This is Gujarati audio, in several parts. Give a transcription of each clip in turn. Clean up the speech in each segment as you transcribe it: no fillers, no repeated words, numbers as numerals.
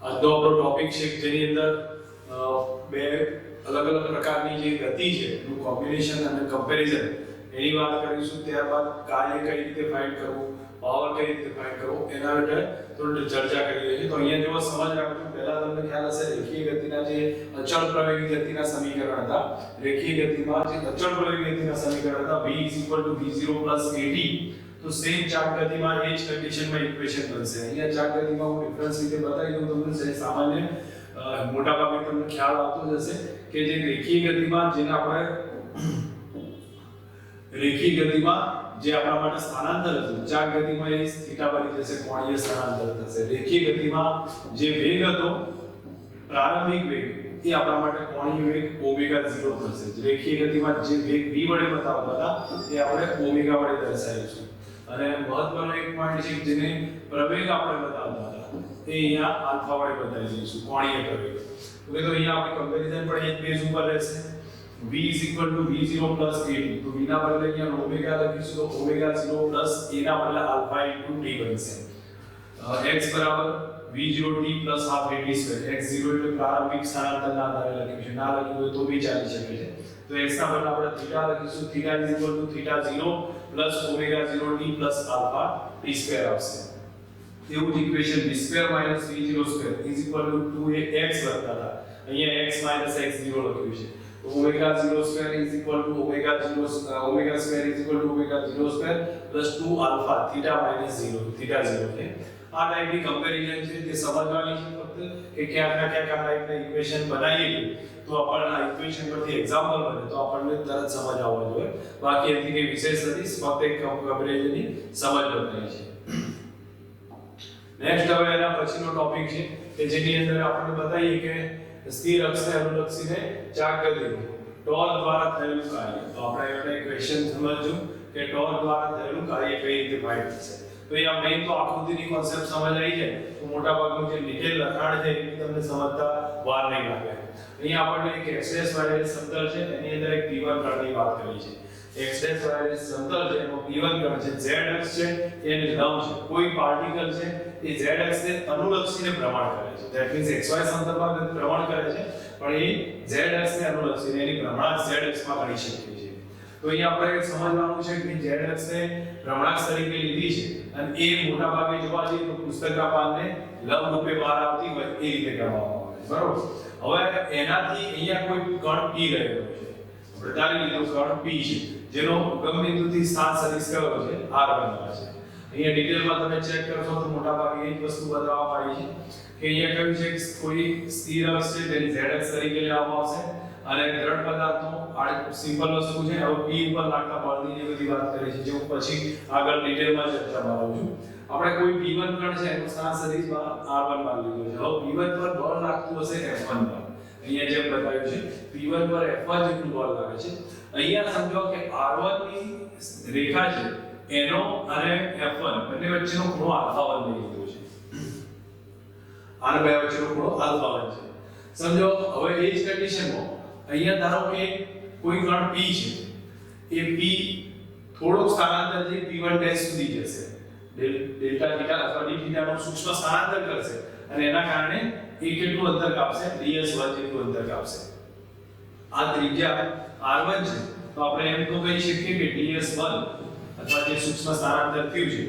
આજનો આપણો ટોપિક છે જેની અંદર બે અલગ અલગ પ્રકારની જે ગતિ છે એનું કોમ્બિનેશન અને કમ્પેરિઝન એની વાત કરીશું. ત્યારબાદ કાર્ય કઈ રીતે ફાઇન્ડ કરવું, પાવર કઈ રીતે ફાઇન્ડ કરવો એના વિશે થોડી ચર્ચા કરી છે. તો અહીંયા જેવો સમજ રાખજો, પહેલા તમને ખ્યાલ હશે રેખીય ગતિના જે અચળ પ્રવેગી ગતિના સમીકરણ હતા, રેખીય ગતિમાં જે અચળ પ્રવેગી ગતિના સમીકરણ હતા v v0 at, તો સેમ ચાક ગતિમાં એ જ કન્ડિશનમાં ઇક્વેશન બનશે. અહીંયા ચાક ગતિમાં હું ડિફરન્સ રીતે બતાવી દઉં તમને, સામાન્ય મોટા ભાગે તમને ખ્યાલ આવતો જ હશે કે જે રેખીય ગતિમાં જેને આપણે રેખીય ગતિમાં જે આપણા માટે સ્થાનાંતર હતું, ચાક ગતિમાં એ થીટા બની જશે, કોણીય સ્થાનાંતર થશે. રેખીય ગતિમાં જે વેગ હતો, પ્રારંભિક વેગ, એ આપણા માટે કોણીય વેગ ઓમેગા 0 થશે. રેખીય ગતિમાં જે વેગ v વડે બતાવતા હતા એ આપણે ઓમેગા વડે દર્શાવીશું. અને મહત્વનો એક પોઈન્ટ છે જેને પ્રવેગ આપણે બતાવતા હતા એ અહીંયા આલ્ફા વડે બતાવી દઈશું, કોણીય પ્રવેગ. ઓકે, તો અહીંયા આપણે કમ્પેરીઝન પણ એક બેઝ ઉપર રહેશે. v v0 at, તો v ના બદલે અહીંયા ઓમેગા લખીશું, તો ઓમેગા 0 પ્લસ a ના બદલે આલ્ફા * t બનશે. x બરાબર v0t plus half at square. x0 એટલે પ્રારંભિક સ્થાનાંતરના આધારે લખ્યું છે, ના લખ્યું હોય તો બી ચાલી શકે છે. તો x ના બદલે આપણે થીટા લખીશું, theta θ0 plus omega 0t plus alpha t square આવશે. એવું જ ઇક્વેશન v2 - v02 2ax લખતા હતા, અહીંયા x - x0 લખ્યું છે. તો omega 02 omega 0 omega square omega 02 plus 2 alpha theta minus 0 theta 0 છે. આ ટાઈપની કમ્પેરીઝન છે તે સમજવાની છે ફક્ત કે ક્યાંક ના ક્યાંક આ ટાઈપના ઇક્વેશન બનાવીએ તો આપણને આ ઇક્વેશન પરથી એક્ઝામ્પલ બને તો આપણને તરત સમજ આવવા જોઈએ. બાકી એથી કઈ વિશેષ નથી, ફક્ત એક કમ્પેરીઝનની સમજ બતાવી છે. નેક્સ્ટ હવે એના પછીનો ટોપિક છે કે જેની અંદર આપણે બતાવીએ કે સ્થિર અક્ષને અનુલક્ષીને ચાક ગતિનું ટોર્ક દ્વારા થયેલું કાર્ય. તો આપણે એને ક્વેશ્ચન સમજવું કે ટોર્ક દ્વારા થયેલું કાર્ય કઈ રીતે ફાઇન્ડ થશે. તો આ મેઈન તો આકૃતિની કોન્સેપ્ટ સમજ આવી જાય તો મોટા ભાગનું જે ડિટેલ લખાણ છે એ તમને સમજતા વાર નહીં લાગે. અહીંયા આપણને એક એક્સ વાયરસ સમતલ છે, એની અંદર એક p1 કણની વાત કરી છે. એક્સ વાયરસ સમતલ છે એમાં p1 કણ છે, z અક્ષ છે એની લંબ છે, કોઈ પાર્ટિકલ છે એ z અક્ષને અનુલક્ષીને ભ્રમણ કરે છે. ધેટ મીન્સ xy સમતલમાં ભ્રમણ કરે છે પણ એ z અક્ષને અનુલક્ષીને એની ભ્રમણાંક z અક્ષમાં ગણી શકીએ છીએ. તો અહીંયા આપણે સમજવાનું છે કે z અક્ષને ભ્રમણાંક તરીકે લીધી છે અને એ મોટા ભાગે જોવા જઈએ તો પુસ્તકના પાનને લંબ રૂપે બહાર આવતી હોય એ રીતે કરવામાં આવે છે, બરોબર. હવે એનાથી અહીંયા કોઈ કણ p રહેલો છે, આપણે ધારી લીધું કણ p છે જેનો ઉગમ બિંદુથી સ્થાન સદિશ કયો છે, r બનવા છે. અહીંયા ડિટેલમાં તમે ચેક કરશો તો મોટા ભાગે એ જ વસ્તુ બતાવવામાં આવી છે કે અહીંયા કહ્યું છે કે કોઈ સ્થિર અક્ષ છે જેને z અક્ષ તરીકે લેવામાં આવશે અને દ્રઢ પદાર્થનો આ સિમ્પલ વસ્તુ છે. હવે p ઉપર લાગતા બળની જે બધી વાત કરી છે જે હું પછી આગળ ડિટેલમાં ચર્ચામાં આવું છું. આપણે કોઈ p1 કણ છે એનો સ્થાન સદિશ r1 માન લીધો છે. હવે p1 પર બળ લાગતું હશે f1 પર, અહીંયા જેમ બતાવ્યું છે p1 પર f1 જેટલું બળ લાગે છે. અહીંયા સમજો કે r1 ની રેખા છે એનો અને f1 બંને વચ્ચેનો ખૂણો α1 લઈ લીધો છે. આના બે વચ્ચેનો ખૂણો α1 છે. સમજો હવે એ જ કન્ડિશનમાં અહીંયા ધારો કે કોઈ કણ p છે, એ p થોડોક સ્થાનાંતર જે p1' સુધી જશે, ડેલ્ટા થીટા અથવા d થીટાનું સૂક્ષ્મ સ્થાનાંતર કરશે અને એના કારણે એ કેટલું અંતર કાપશે, ds1 જેટલું અંતર કાપશે. આ ત્રિજ્યા r1 છે તો આપણે એમ તો કહી શકીએ કે ds1 અથવા જે સૂક્ષ્મ સ્થાનાંતર થયું છે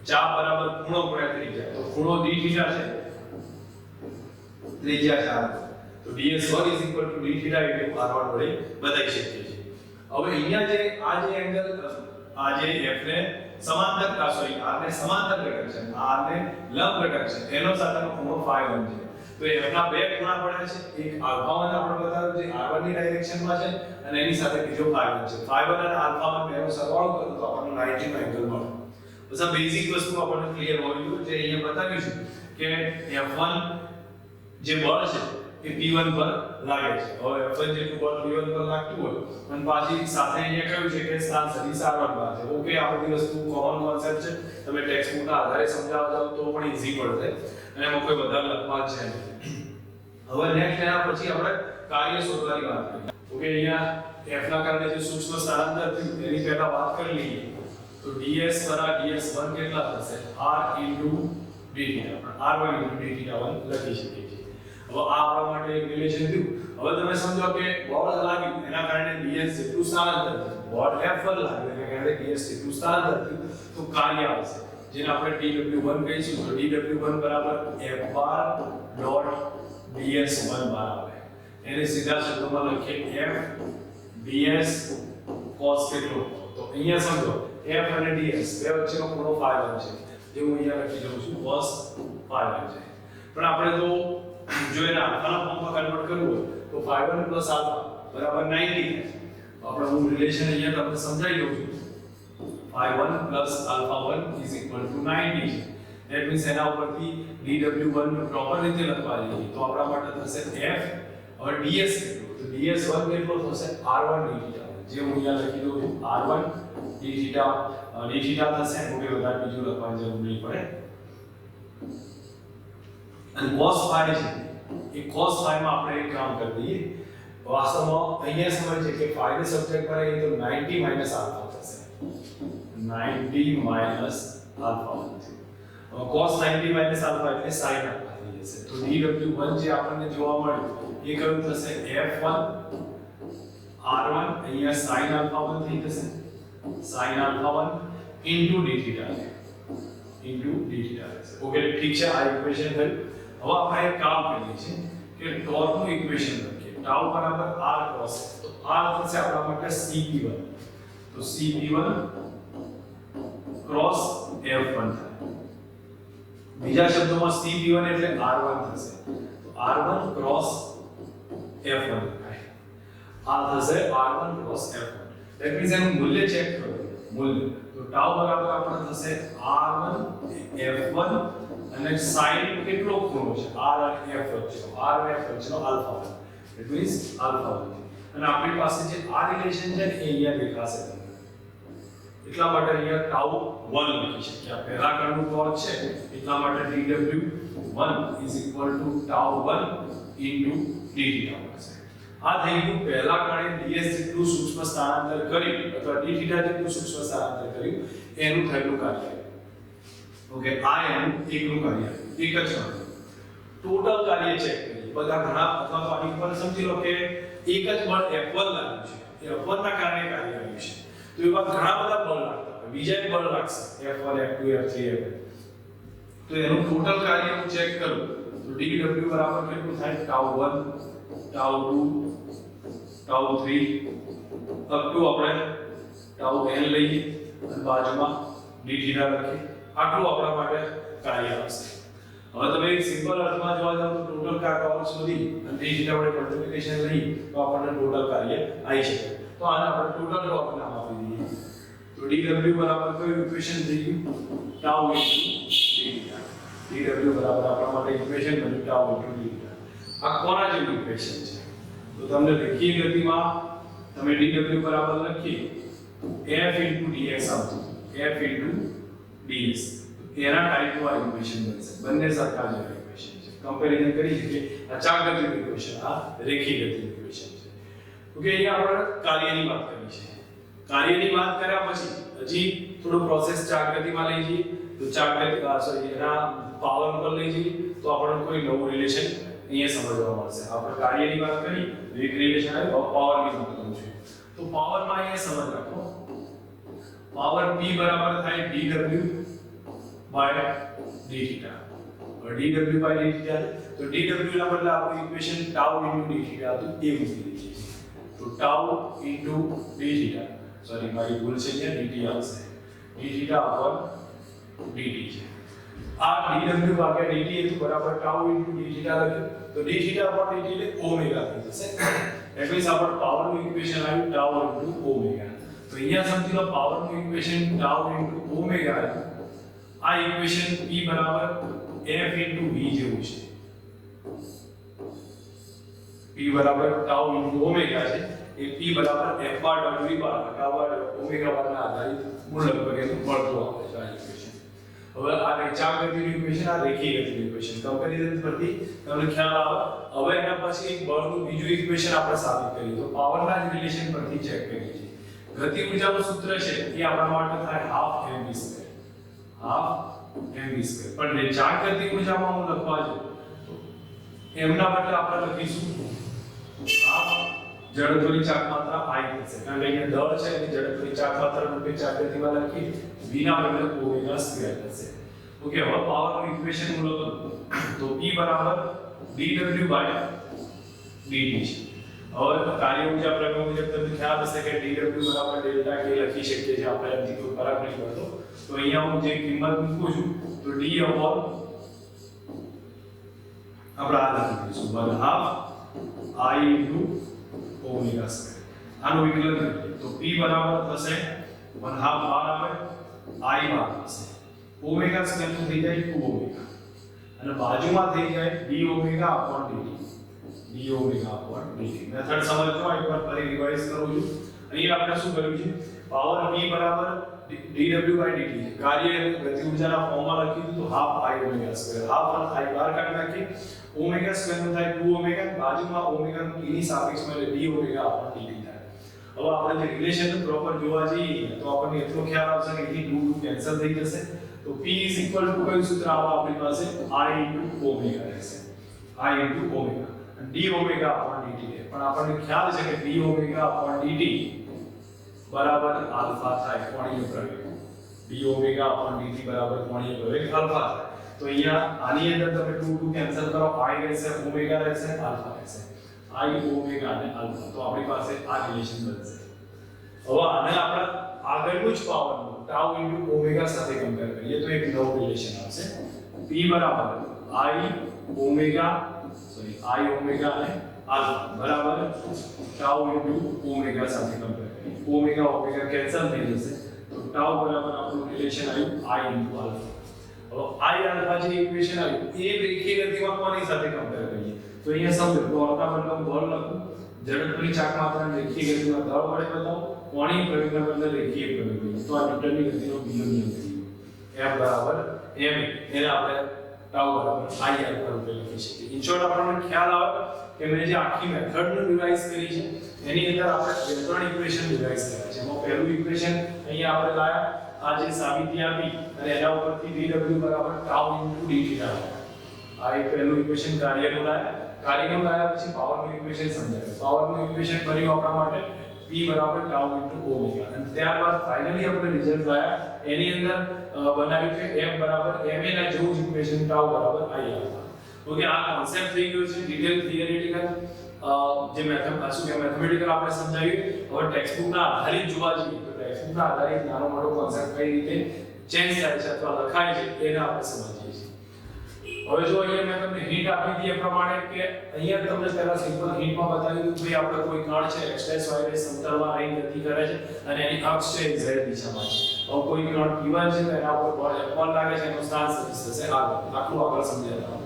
ચાપ બરાબર ખૂણો ગુણ્યા ત્રિજ્યા. તો ખૂણો d થીટા છે, ત્રિજ્યા 4, તો ds1 d થીટા એટલે r1 વડે બતાવી શકીએ છીએ. હવે અહીંયા જે આ જે એંગલ આ જે f ને સમાંતર સોરી r ને સમાંતર ઘટક છે, r ને લંબ ઘટક છે, એનો સાથેનો ખૂણો φ1 છે. તો f ના બે ખૂણા પડે છે, એક α1 આપણે બતાવ્યું જે r1 ની ડાયરેક્શનમાં છે અને એની સાથે બીજો φ1 છે. φ1 અને α1 બેનો સરવાળો કરો તો આપણને 90 નો એંગલ મળે. બસ આ બેઝિક વસ્તુ આપણને ક્લિયર હોવી જોઈએ. જે અહીંયા બતાવ્યું છે કે f1 જે બળ છે એ p1 પર લાગે છે. હવે f1 જેટલું બળ p1 પર લાગતું હોય અને પાછી સાથે અહીંયા કહ્યું છે કે સ્થાન સદિશ r1 પર છે. ઓકે, આ બધી વસ્તુ કોમન કોન્સેપ્ટ છે, તમે ટેક્સ્ટ બુકના આધારે સમજાવવા જાવ તો પણ ઈઝી પડશે અને એમાં કોઈ વધારે લખવા છે નહીં. હવે નેક્સ્ટ એના પછી આપણે કાર્ય શોધવાની વાત કરીએ. ઓકે, અહીંયા f ના કારણે જે સૂક્ષ્મ સ્થાનાંતર થયું એની પહેલા વાત કરી લઈએ. તો ds ds1 કેટલા થશે, r into d થીટા પણ r1 * d થીટા 1 લખી શકીએ છીએ. હવે આ આપણા માટે એક રિલેશન થયું. હવે તમે સમજો કે બળ લાગ્યું એના કારણે ds જેટલું સ્થાનાંતર થયું, બળ F1 લાગ્યું એના કારણે ds જેટલું સ્થાનાંતર થયું, તો કાર્ય આવશે જેને આપણે dw1 કહીશું. તો dw1 બરાબર F બાર ડોટ ds1 બાર આવે. એને સીધા શબ્દોમાં લખીએ F ds cos કેટલો. તો અહીંયા સમજો F અને ds બે વચ્ચેનો ખૂણો ∅1 છે, જે હું અહીંયા લખી દઉં છું cos ∅1 છે. પણ આપણે તો જો એને આલ્ફાના ફોર્મમાં કન્વર્ટ કરવું હોય તો ∅1 + આલ્ફા બરાબર 90 થાય. તો આપણે હું રિલેશન અહીંયા તમને સમજાવી દઉં છું. ∅1 + α1 = 90 છે. ધેટ મીન્સ એના ઉપરથી dw1 નો પ્રોપર રીતે લખવા જઈએ તો આપણા માટે થશે f और ds કેટલો. તો ds1 કેટલો થશે r1 d થીટા, જે હું અહીંયા લખી દઉં છું r1 d થીટા થશે. ઓકે, વધારે બીજું લખવાની જરૂર નહીં પડે. અને cos ∅ છે એ cos ∅ માં આપણે એક કામ કરી દઈએ. વાસ્તવમાં અહીંયા સમજીએ કે ∅ ને સબ્જેક્ટ કરીએ તો 90 - આલ્ફા થશે. 90 - આલ્ફા થશે. cos 90 - આલ્ફા એટલે sin આલ્ફા થઈ જશે. તો dw1 જે આપણને જોવા મળ્યું એ કયું થશે f1 r1 અહીંયા sin આલ્ફા 1 થઈ જશે. sin આલ્ફા 1 * d થીટા રહેશે. ઓકે, ઠીક છે, આ ઇક્વેશન થયું. હવે આપણે એક કામ કરીએ છીએ કે ટોર્કનું ઇક્વેશન લખીએ. tau બરાબર r cos. તો r થશે આપણા માટે cp1. તો cp1 cross f1 થાય. બીજા શબ્દોમાં cp1 એટલે r1 થશે. તો r1 cross f1 થાય. આ થશે r1 cross f1. That means એનું મૂલ્ય ચેક કરો. મૂલ્ય તો tau બરાબર આપણે થશે r1 f1 અને sin કેટલો ખૂણો છે r અને f વચ્ચેનો, r અને f વચ્ચેનો આલ્ફા 1. That means alpha 1. અને આપણી પાસે જે આ રિલેશન છે ને એ અહીંયા દેખાશે તમને. એટલા માટે અહીંયા tau 1 લખી શકીએ. આ પહેલા કણનું ટોર્ક છે એટલા માટે dw1 = tau 1 * d થીટા મળશે. આ થઈ ગયું પહેલા કણે ds જેટલું સૂક્ષ્મ સ્થાનાંતર કર્યું અથવા d થીટા જેટલું સૂક્ષ્મ સ્થાનાંતર કર્યું એનું થયેલું કાર્ય. ઓકે, આ એનું એકનું કાર્ય, એક જ કાર્ય. ટોટલ કાર્ય ચેક કરીએ. બધા ઘણા અથવા તો આની ઉપર સમજી લો કે એક જ બળ F1 લાગ્યું છે, F1 ના કારણે કાર્ય આવ્યું છે. તો એવા ઘણા બધા બળ લાગતા હોય, બીજા એક બળ લાગશે F1 F2 F3 F4. તો એનું ટોટલ કાર્ય હું ચેક કરું તો dw બરાબર કેટલું થાય tau 1 tau 2 tau 3 up to આપણે tau n લઈએ અને બાજુમાં d થીટા લખીએ. આટલું આપણા માટે કાર્ય આવશે. હવે તમે એક સિમ્પલ અર્થમાં જોવા જાવ તો ટોટલ ટોર્ક શોધી અને d થીટા વડે મલ્ટીપ્લિકેશન લઈ તો આપણને ટોટલ કાર્ય આવી શકે. તો આને આપણે ટોટલ ટોર્ક નામ આપી દઈએ. તો dw બરાબર કયું ઇક્વેશન થઈ ગયું tau * d થીટા. dw બરાબર આપણા માટે ઇક્વેશન બન્યું tau * d થીટા. આ કોના જેવું ઇક્વેશન છે? તો તમને રેખીય ગતિમાં તમે dw બરાબર લખી f * dx આવતું, f * ds. એના ટાઈપનું આ ઇક્વેશન બનશે. બંને સરખા જેવા ઇક્વેશન છે. કમ્પેરિઝન કરી શકીએ. આ ચાક ગતિનું ઇક્વેશન, આ રેખીય ગતિનું ઇક્વેશન છે. ઓકે, અહીંયા આપણે કાર્યની વાત કરી છે. કાર્યની વાત કર્યા પછી હજી થોડો પ્રોસેસ ચાક ગતિમાં લઈ જઈએ તો ચાક ગતિ એના પાવર ઉપર લઈ જઈએ તો આપણને કોઈ નવું રિલેશન અહીંયા સમજવા મળશે. આપણે કાર્યની વાત કરી તો એક રિલેશન આવ્યો, પાવરની વાત કરું છું. તો પાવરમાં અહીંયા સમજ રાખો. પાવર p બરાબર થાય dw by d theta. और dw by d theta तो dw ના બદલે આપણું ઇક્વેશન tau * d theta હતું એ મૂકી દઈએ. તો tau * d theta, સોરી મારી ભૂલ છે કે dt આવશે. d theta upon dt છે. આ dw ભાગ્યા dt એ બરાબર tau * d theta લખ્યું. તો d theta upon dt એટલે ઓમેગા થઈ જશે. એટલે આપણે પાવરનું ઇક્વેશન આવ્યું tau * ઓમેગા. તો અહીંયા સમજી લો પાવરનું ઇક્વેશન tau * ઓમેગા આવ્યું. આ ઇક્વેશન p બરાબર f * v જેવું છે. p બરાબર tau * ઓમેગા છે. એ p બરાબર f બાર w બાર બરાબર ઓમેગા બારના આધારિત મૂળ લગભગ એનું મળતું આવે છે આ ઇક્વેશન. હવે આ ચાક ગતિનું ઇક્વેશન, આ રેખીય ગતિનું ઇક્વેશન કમ્પેરિઝન પરથી તમને ખ્યાલ આવે. હવે એના પછી એક બળનું બીજું ઇક્વેશન આપણે સાબિત કરીએ તો પાવરના જ રિલેશન પરથી ચેક કરીએ છીએ. ગતિ ઊર્જાનું સૂત્ર છે એ આપણા માટે થાય ½ mv². ½ mv². પણ જે ચાક ગતિ ઊર્જામાં હું લખવા છું તો એમના બદલે આપણે લખીશું હાફ જડત્વની ચાક માત્રા I થશે, કારણ કે અહીંયા દળ છે એટલે જડત્વની ચાક માત્રા રૂપે ચાક ગતિમાં લખી v ના બદલે ઓમેગા સ્ક્વેર થશે. ઓકે, હવે પાવરનું ઇક્વેશન હું લખું તો p બરાબર dw બાય dt છે. હવે કાર્ય ઊર્જા પ્રમેય મુજબ તમને ખ્યાલ હશે કે dw બરાબર ડેલ્ટા k લખી શકીએ છીએ આપણે, એમથી કોઈ ફરક નહીં પડતો. તો અહીંયા હું જે કિંમત મૂકું છું તો d upon આપણે આ લખી દઈશું 1/2 I into ઓમેગા સ્ક્વેર. આનું વિકલન કરીએ તો p બરાબર થશે 1/2 બાર આવે I બાર થશે, ઓમેગા સ્ક્વેર નું થઈ જાય 2 ઓમેગા અને બાજુમાં થઈ જાય d omega upon dt. d omega upon dt method સમજજો, એકવાર ફરી રિવાઇઝ કરું છું. અહીં આપણે શું કર્યું છે, પાવર p બરાબર dw by dt કાર્ય ગતિ ઊર્જાના ફોર્મમાં લખી દીધું half I omega square, half I બાર કાઢી નાખી, ઓમેગા સ્ક્વેર નું થાય 2 ઓમેગા, બાજુમાં ઓમેગા નું t ની સાપેક્ષમાં એટલે d ઓમેગા upon dt થાય. હવે આપણે જે રિલેશન પ્રોપર જોવા જઈએ તો આપણને એટલો ખ્યાલ આવશે કે અહીં 2 કેન્સલ થઈ જશે. તો p કયું સૂત્ર આવે આપણી પાસે I into ઓમેગા રહેશે, I into omega d omega upon dt છે. પણ આપણને ખ્યાલ છે કે d ઓમેગા upon dt બરાબર આલ્ફા થાય કોણીય પ્રવેગ, d ઓમેગા upon dt બરાબર કોણીય પ્રવેગ આલ્ફા થાય. તો અહીંયા આની અંદર તમે 2 કેન્સલ કરો, I રહેશે, ઓમેગા રહેશે, આલ્ફા રહેશે, I ઓમેગા અને આલ્ફા. તો આપણી પાસે આ રિલેશન બનશે. હવે આને આપણે આગળનું જ પાવરનું tau into ઓમેગા સાથે કમ્પેર કરીએ તો એક નવું રિલેશન આવશે. p બરાબર I ઓમેગા અને આલ્ફા બરાબર tau into ઓમેગા સાથે કમ્પેર કરીએ. ઓમેગા કેન્સલ થઈ જશે તો tau બરાબર આપણું રિલેશન આવ્યું I into આલ્ફા. હવે I આલ્ફા જે ઇક્વેશન આવ્યું એ રેખીય ગતિમાં કોની સાથે કમ્પેર કરીએ તો અહીંયા સમજો, ટોર્કના બદલે હું બળ લખું, જડત્વની ચાક માત્રાને રેખીય ગતિમાં દળ વડે બતાવો, કોણીય પ્રવેગના બદલે રેખીય પ્રવેગ લઈએ તો આ ન્યૂટનની ગતિનો બીજો નિયમ થઈ ગયો, F બરાબર ma. એને આપણે tau બરાબર I આલ્ફા રૂપે લખી શકીએ. ઇન શોર્ટ આપણને ખ્યાલ આવે કે મેં જે આખી મેથડનું રિવાઇઝ કરી છે એની અંદર આપણે બે ત્રણ ઇક્વેશન રિવાઇઝ કર્યા છે. એમાં પહેલું ઇક્વેશન અહીંયા આપણે લાયા, આ જે સાબિતી આપી અને એના ઉપરથી dw બરાબર tau into dt લાયા. આ એક પહેલું ઇક્વેશન કાર્યનું લાયા પછી પાવરનું ઇક્વેશન સમજાવ્યું. પાવરનું ઇક્વેશન કર્યું આપણા માટે p બરાબર tau into ઓમેગા અને ત્યારબાદ ફાઇનલી આપણે રિઝલ્ટ લાયા, એની અંદર બનાવ્યું કે f બરાબર ma ના જેવું જ ઇક્વેશન tau બરાબર I આલ્ફા. ઓકે, આ કોન્સેપ્ટ થઈ ગયો છે ડિટેલ થિયરેટિકલ જે મેથમેટિકલ આપણે સમજાવ્યું. હવે ટેક્સ્ટબુક ના આધારિત જોવા જઈએ તો ટેક્સ્ટબુક ના આધારિત નાનો મોટો કોન્સેપ્ટ કઈ રીતે ચેન્જ થાય છે અથવા લખાય છે એને આપણે સમજીએ છીએ. હવે જો અહીંયા મેં તમને હિન્ટ આપી દી એ પ્રમાણે કે અહીંયા તમને પહેલા સિમ્પલ હિન્ટમાં બતાવી દીધું કે આપણે કોઈ કણ છે x' y' સમતલમાં અહીં ગતિ કરે છે અને એની અક્ષ છે z દિશામાં છે. હવે કોઈ કણ p1 છે તો એના ઉપર બળ F1 લાગે છે, એનો સ્થાન સદિશ થશે આગળ સમજાવતા.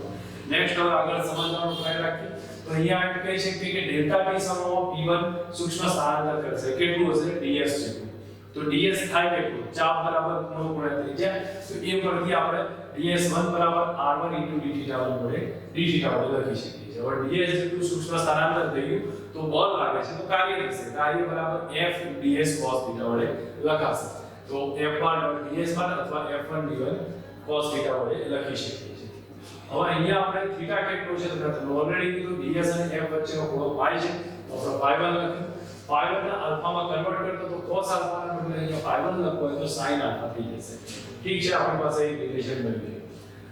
નેક્સ્ટ હવે આગળ સમજવાનો ટ્રાય રાખીએ તો અહીંયા એમ કહી શકીએ કે ડેલ્ટા t સમૂહમાં p1 સૂક્ષ્મ સ્થાનાંતર કરશે, કેટલું હશે ds જેટલું. તો ds થાય કેટલું, ચાપ બરાબર ખૂણો ગુણ્યા ત્રિજ્યા, તો એ પરથી આપણે ds1 બરાબર r1 * dθ1 વડે લખી શકીએ છીએ. હવે ds જેટલું સૂક્ષ્મ સ્થાનાંતર થયું તો બળ લાગે છે તો કાર્ય થશે, કાર્ય બરાબર f ds cos θ વડે લખાશે. તો f1 ds1 અથવા f1 d1 cos θ વડે લખી શકીએ છીએ. હવે અહીંયા આપણે થીટા કેટલો છે તો તમે ઓલરેડી કીધું ds અને f વચ્ચેનો ખૂણો પાઈ છે, તો આપણે પાઈ 1 લખ્યું. પાઈ 1 ને આલ્ફામાં કન્વર્ટ કરતો તો cos આલ્ફા ના બદલે અહીંયા પાઈ 1 લખો હોય તો sin આલ્ફા થઈ જશે. ઠીક છે, આપણી પાસે એક રિલેશન બની ગયું.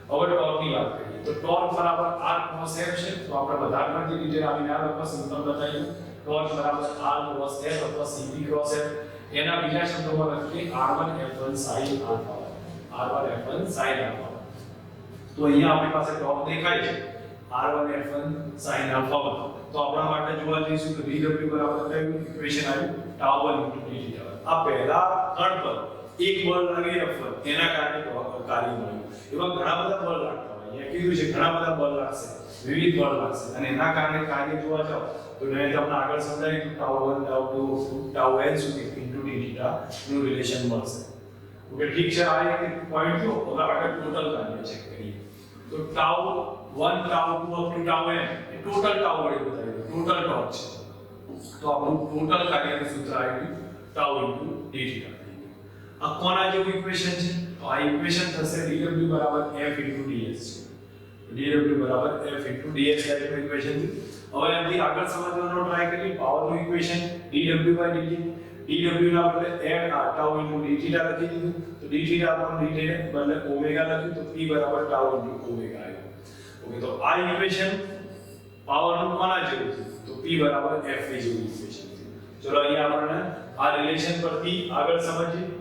હવે ટોર્કની વાત કરીએ તો ટોર્ક બરાબર r cos f છે, તો આપણે બધા પરથી ડિટેલ આવીને આ લખવા સિમ્પલ બતાવ્યું. ટોર્ક બરાબર r cos f અથવા cv cos f. એના બીજા શબ્દોમાં લખીએ r1 f1 sin alpha, r1 f1 sin alpha. તો અહીંયા આપણી પાસે ટોર્ક દેખાય છે r1 f1 sin આલ્ફા. તો આપણા માટે જોવા જઈશું તો dw બરાબર કયું ઇક્વેશન આવ્યું tau 1 * dθ1. આ પહેલા કણ પર એક બળ લાગે f1 એના કારણે કાર્ય મળ્યું. એવા ઘણા બધા બળ લાગતા હોય, અહીંયા કીધું છે ઘણા બધા બળ લાગશે, વિવિધ બળ લાગશે અને એના કારણે કાર્ય જોવા જાવ તો મેં તમને આગળ સમજાવ્યું tau 1 tau 2 tau n સુધી into dθ નું રિલેશન મળશે. ઓકે, ઠીક છે, આ એક પોઈન્ટ જો હવે આગળ ટોટલ કાર્ય ચેક કરીએ તો tau 1 tau 2 up to tau n A total tau વડે બતાવ્યું, ટોટલ ટોર્ક છે. તો આપણું ટોટલ કાર્યનું સૂત્ર આવ્યું tau into dθ. આ કોના જેવું ઇક્વેશન છે? તો આ ઇક્વેશન થશે dw બરાબર f ds dw બરાબર f ds ટાઈપનું ઇક્વેશન છે. હવે આથી આગળ સમજવાનો ટ્રાય કરીએ પાવરનું ઇક્વેશન dw/dt dw ના બદલે tau * dθ લખી દીધું તો dθ upon dt ને બદલે ઓમેગા લખ્યું તો p બરાબર tau * ઓમેગા આવ્યું. ઓકે તો આ ઇક્વેશન પાવરનું કોના જેવું છે તો p બરાબર f જેવું ઇક્વેશન છે. ચલો અહીંયા આપણે આ રિલેશન પરથી આગળ સમજીએ.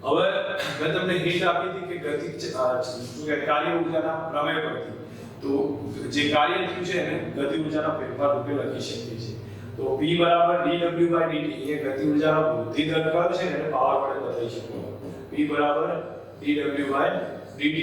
હવે મેં તમને હિન્ટ આપી હતી કે ગતિ કાર્ય ઊર્જાના પ્રમેય પરથી તો જે કાર્ય થયું છે એને ગતિ ઊર્જાના ફેરફાર રૂપે લખી શકીએ છીએ. તો p બરાબર dw/dt એ ગતિ ઊર્જાનો વૃદ્ધિ દર કયો છે એને પાવર વડે બતાવી શકો. p બરાબર dw/dt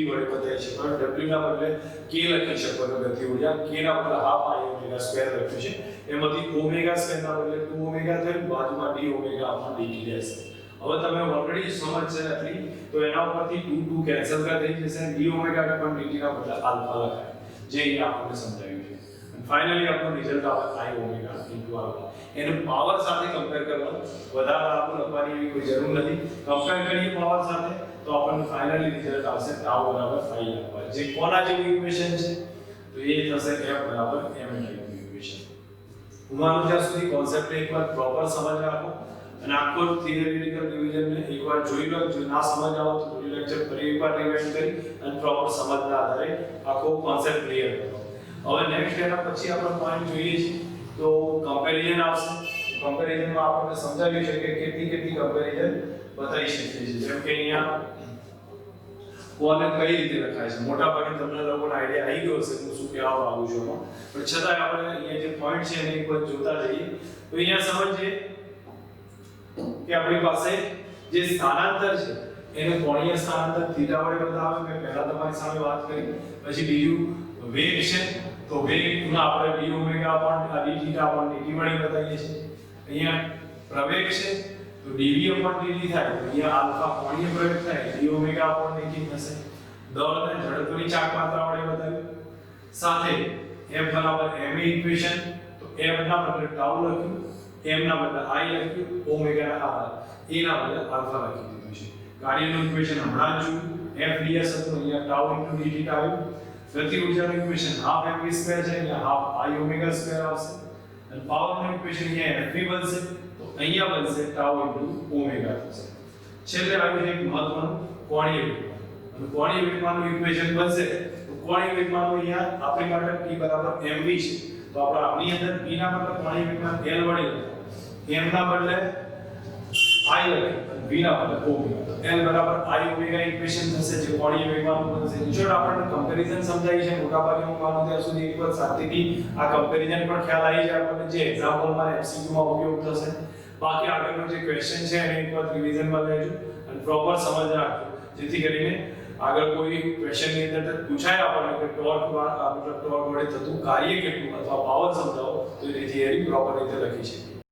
વડે બતાવી શકો. w ના બદલે k લખી શકો તો ગતિ ઊર્જા k ના બદલે હાફ i ઓમેગા સ્ક્વેર લખ્યું છે એમાંથી ઓમેગા સ્ક્વેર ના બદલે 2 ઓમેગા થયું બાજુમાં d ઓમેગા upon dt રહેશે. હવે તમે ઓલરેડી સમજ છે આટલી તો એના ઉપરથી 2 કેન્સલ થઈ જશે d ઓમેગા upon dt ના બદલે આલ્ફા લખાય જે અહીંયા આપણને સમજાવ્યું છે. ફાઇનલી આપણો રિઝલ્ટ આવે i ઓમેગા ઇન્ટુ આલ્ફા. એને પાવર સાથે કમ્પેર કરવાનું વધારે આપણને લખવાની એવી કોઈ જરૂર નથી. કમ્પેર કરીએ પાવર સાથે તો આપણને ફાઇનલી રિઝલ્ટ આવશે tau બરાબર 5 આલ્ફા જે કોના જેવું ઇક્વેશન છે તો એ થશે f બરાબર m ટાઈપનું ઇક્વેશન. હું માનું ત્યાં સુધી કોન્સેપ્ટને એકવાર પ્રોપર સમજ રાખો અને આખો થિયરિટિકલ રિવિઝનને એકવાર જોઈ લો. જો ના સમજ આવે તો પૂરી લેક્ચર ફરી એકવાર રિવાઇઝ કરી અને પ્રોપર સમજના આધારે આખો કોન્સેપ્ટ ક્લિયર કરો. હવે નેક્સ્ટ એના પછી આપણે પોઈન્ટ જોઈએ છે તો કમ્પેરિઝન આવશે. કમ્પેરિઝનમાં આપણે સમજાવ્યું છે કે કેટલી કમ્પેરિઝન બતાવી શકીએ છીએ. જેમ કે અહીંયા કોને કઈ રીતે લખાય છે મોટા ભાગે તમને લોકોને આઈડિયા આવી ગયો હશે હું શું કહેવા માંગુ છું પણ છતાં આપણે અહીંયા જે પોઈન્ટ છે એને એકવાર જોતા જઈએ તો અહીંયા સમજીએ કે આપણી પાસે જે સ્થાનાંતર છે એને કોણીય સ્થાનાંતર થીટા વડે બતાવે. મેં પહેલા તમારી સામે વાત કરી. પછી બીજું વેગ છે તો વેગને આપણે d omega upon dθ upon dt વડે બતાવીએ છીએ. અહીંયા પ્રવેગ છે તો dv upon dt થાય તો અહીંયા આલ્ફા કોણીય પ્રવેગ થાય d ઓમેગા upon dt થશે. દળને ઝડપની ચાક માત્રા વડે બતાવ્યું. સાથે f બરાબર m ઇક્વેશન તો f ના બદલે tau લખ્યું m ના બદલે i લખ્યું ઓમેગા ના a ના બદલે આલ્ફા લખી દીધું છે. કાર્યનું ઇક્વેશન હમણાં જ જોયું f ds હતું અહીંયા tau * dθ આવ્યું. ગતિ ઊર્જાનું ઇક્વેશન હાફ mv સ્ક્વેર છે અહીંયા હાફ i ઓમેગા સ્ક્વેર આવશે. અને પાવરનું ઇક્વેશન અહીંયા fv બનશે તો અહીંયા બનશે tau * ઓમેગા થશે. છેલ્લે આવ્યું એક મહત્વનું કોણીય વેગમાન. અને કોણીય વેગમાનનું ઇક્વેશન બનશે તો કોણીય વેગમાનનું અહીંયા આપણી માટે p બરાબર mv છે તો આપણે આપણી અંદર p ના બદલે કોણીય વેગમાન l વડે m ના બદલે i લખી v ના બદલે ઓમેગા l બરાબર i ઓમેગા ઇક્વેશન થશે જે કોણીય વેગમાનનું બનશે. જો આપણને કમ્પેરિઝન સમજાય છે મોટા ભાગે હું માનું ત્યાં સુધી એક વખત સાથેથી આ કમ્પેરિઝન પણ ખ્યાલ આવી જાય આપણને જે એક્ઝામ્પલમાં MCQ માં ઉપયોગ થશે. બાકી આગળનો જે ક્વેશ્ચન છે એને એક વખત રિવિઝનમાં લેજો અને પ્રોપર સમજ રાખજો જેથી કરીને આગળ કોઈ ક્વેશ્ચનની અંદર પૂછાય આપણને કે ટોર્ક મતલબ ટોર્ક વડે થતું કાર્ય કેટલું અથવા પાવર સમજાવો તો એ થિયરી પ્રોપર રીતે લખી શકીએ.